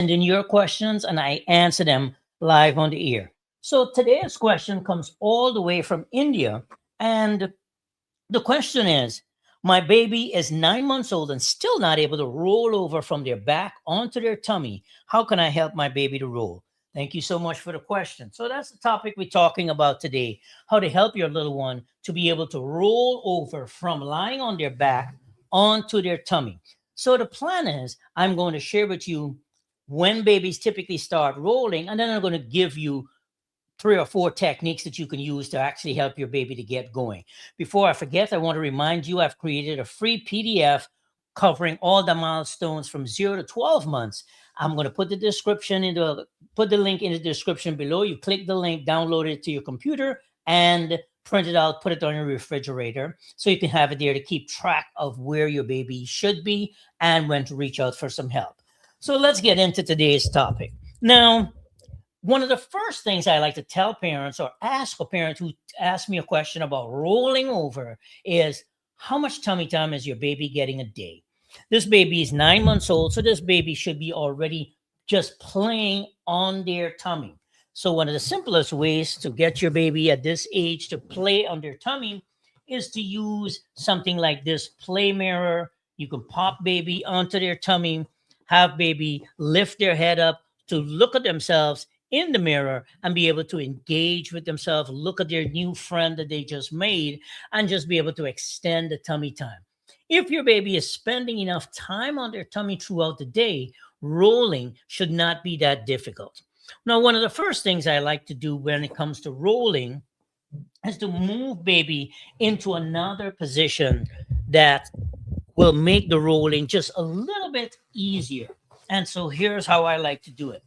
send in your questions and I answer them live on the air. So today's question comes all the way from India. And the question is, my baby is 9 months old and still not able to roll over from their back onto their tummy. How can I help my baby to roll? Thank you so much for the question. So that's the topic we're talking about today, how to help your little one to be able to roll over from lying on their back onto their tummy. So the plan is I'm going to share with you when babies typically start rolling, and then I'm going to give you 3 or 4 techniques that you can use to actually help your baby to get going. Before I forget, I want to remind you I've created a free PDF covering all the milestones from 0 to 12 months. I'm going to put the link in the description below. You click the link, download it to your computer, and print it out, put it on your refrigerator so you can have it there to keep track of where your baby should be and when to reach out for some help. So let's get into today's topic. Now, one of the first things I like to tell parents or ask a parent who asks me a question about rolling over is, how much tummy time is your baby getting a day? This baby is 9 months old, so this baby should be already just playing on their tummy. So one of the simplest ways to get your baby at this age to play on their tummy is to use something like this play mirror. You can pop baby onto their tummy, have baby lift their head up to look at themselves in the mirror and be able to engage with themselves, look at their new friend that they just made, and just be able to extend the tummy time. If your baby is spending enough time on their tummy throughout the day, rolling should not be that difficult. Now, one of the first things I like to do when it comes to rolling is to move baby into another position that will make the rolling just a little bit easier. And so here's how I like to do it.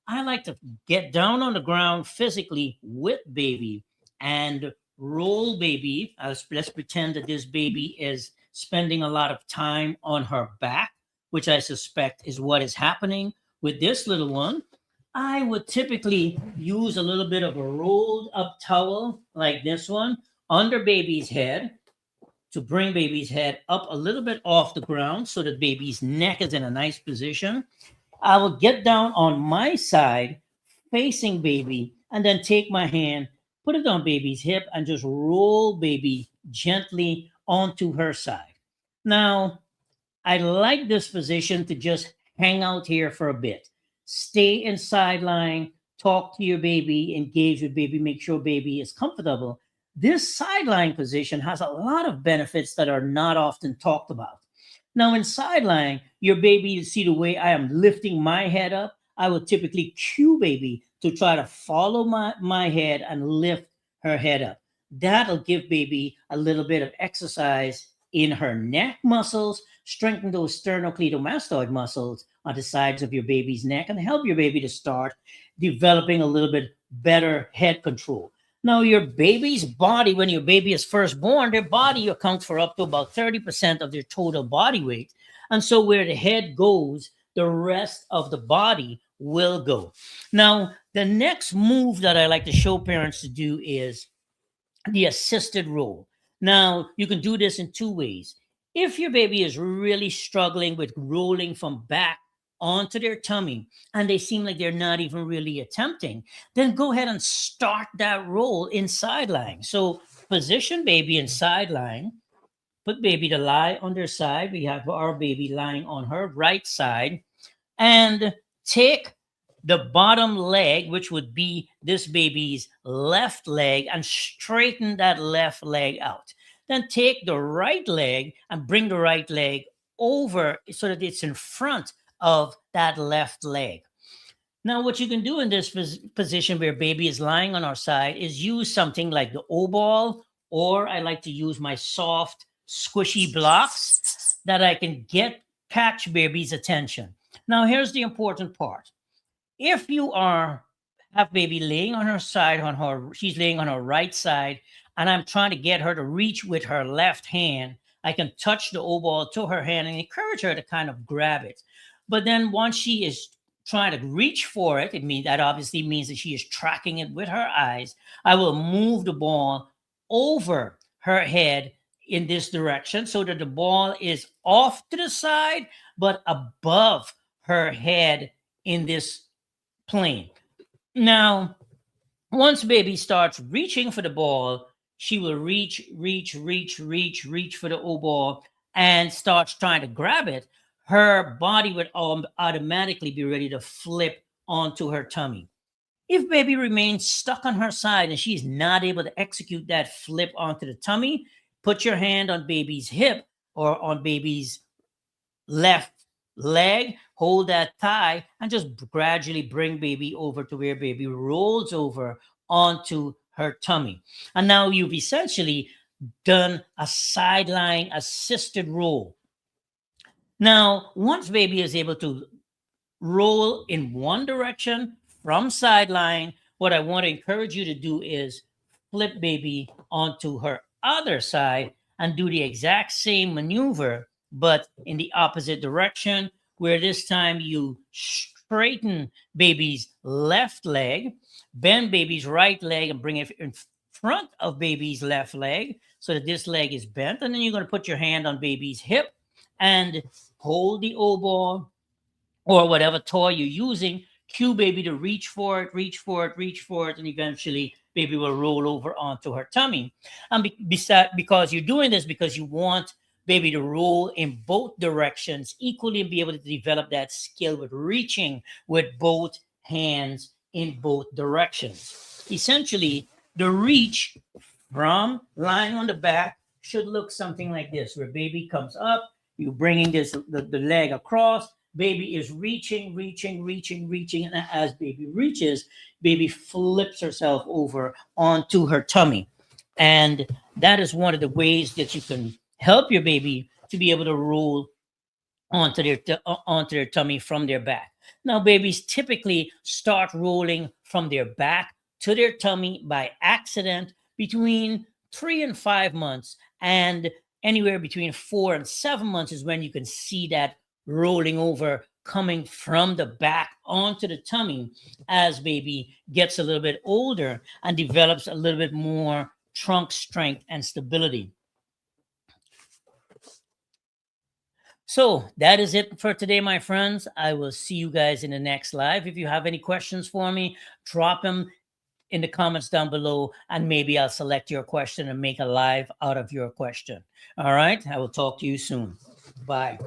I like to get down on the ground physically with baby and roll baby. Let's pretend that this baby is spending a lot of time on her back, which I suspect is what is happening with this little one. I would typically use a little bit of a rolled up towel like this one under baby's head to bring baby's head up a little bit off the ground so that baby's neck is in a nice position. I will get down on my side, facing baby, and then take my hand, put it on baby's hip, and just roll baby gently onto her side. Now, I like this position to just hang out here for a bit. Stay in sideline, talk to your baby, engage with baby, make sure baby is comfortable. This sideline position has a lot of benefits that are not often talked about. Now, in sideline, your baby, you see the way I am lifting my head up. I will typically cue baby to try to follow my head and lift her head up. That'll give baby a little bit of exercise in her neck muscles, strengthen those sternocleidomastoid muscles on the sides of your baby's neck, and help your baby to start developing a little bit better head control. Now, your baby's body, when your baby is first born, their body accounts for up to about 30% of their total body weight. And so, where the head goes, the rest of the body will go. Now, the next move that I like to show parents to do is the assisted roll. Now, you can do this in 2 ways. If your baby is really struggling with rolling from back onto their tummy and they seem like they're not even really attempting, then go ahead and start that roll in sideline. So position baby in sideline, put baby to lie on their side. We have our baby lying on her right side, and take the bottom leg, which would be this baby's left leg, and straighten that left leg out. Then take the right leg and bring the right leg over so that it's in front of that left leg. Now, what you can do in this position where baby is lying on our side is use something like the O ball, or I like to use my soft, squishy blocks that I can catch baby's attention. Now, here's the important part. If you have baby laying on her side, she's laying on her right side, and I'm trying to get her to reach with her left hand, I can touch the O ball to her hand and encourage her to kind of grab it. But then once she is trying to reach for it, that obviously means that she is tracking it with her eyes. I will move the ball over her head in this direction so that the ball is off to the side, but above her head in this plane. Now, once baby starts reaching for the ball, she will reach for the O ball and starts trying to grab it. Her body would automatically be ready to flip onto her tummy. If baby remains stuck on her side and she's not able to execute that flip onto the tummy, put your hand on baby's hip or on baby's left leg, hold that thigh, and just gradually bring baby over to where baby rolls over onto her tummy. And now you've essentially done a sideline assisted roll. Now, once baby is able to roll in one direction from sideline, what I want to encourage you to do is flip baby onto her other side and do the exact same maneuver, but in the opposite direction, where this time you straighten baby's left leg, bend baby's right leg, and bring it in front of baby's left leg so that this leg is bent. And then you're going to put your hand on baby's hip and hold the O ball or whatever toy you're using, cue baby to reach for it, and eventually baby will roll over onto her tummy. And because you're doing this because you want baby to roll in both directions equally and be able to develop that skill with reaching with both hands in both directions. Essentially, the reach from lying on the back should look something like this, where baby comes up, you bringing the leg across, baby is reaching, and as baby reaches, baby flips herself over onto her tummy. And that is one of the ways that you can help your baby to be able to roll onto their tummy from their back. Now, babies typically start rolling from their back to their tummy by accident between 3 and 5 months, and anywhere between 4 and 7 months is when you can see that rolling over coming from the back onto the tummy as baby gets a little bit older and develops a little bit more trunk strength and stability. So that is it for today, my friends. I will see you guys in the next live. If you have any questions for me, drop them in the comments down below, and maybe I'll select your question and make a live out of your question. All right. I will talk to you soon. Bye.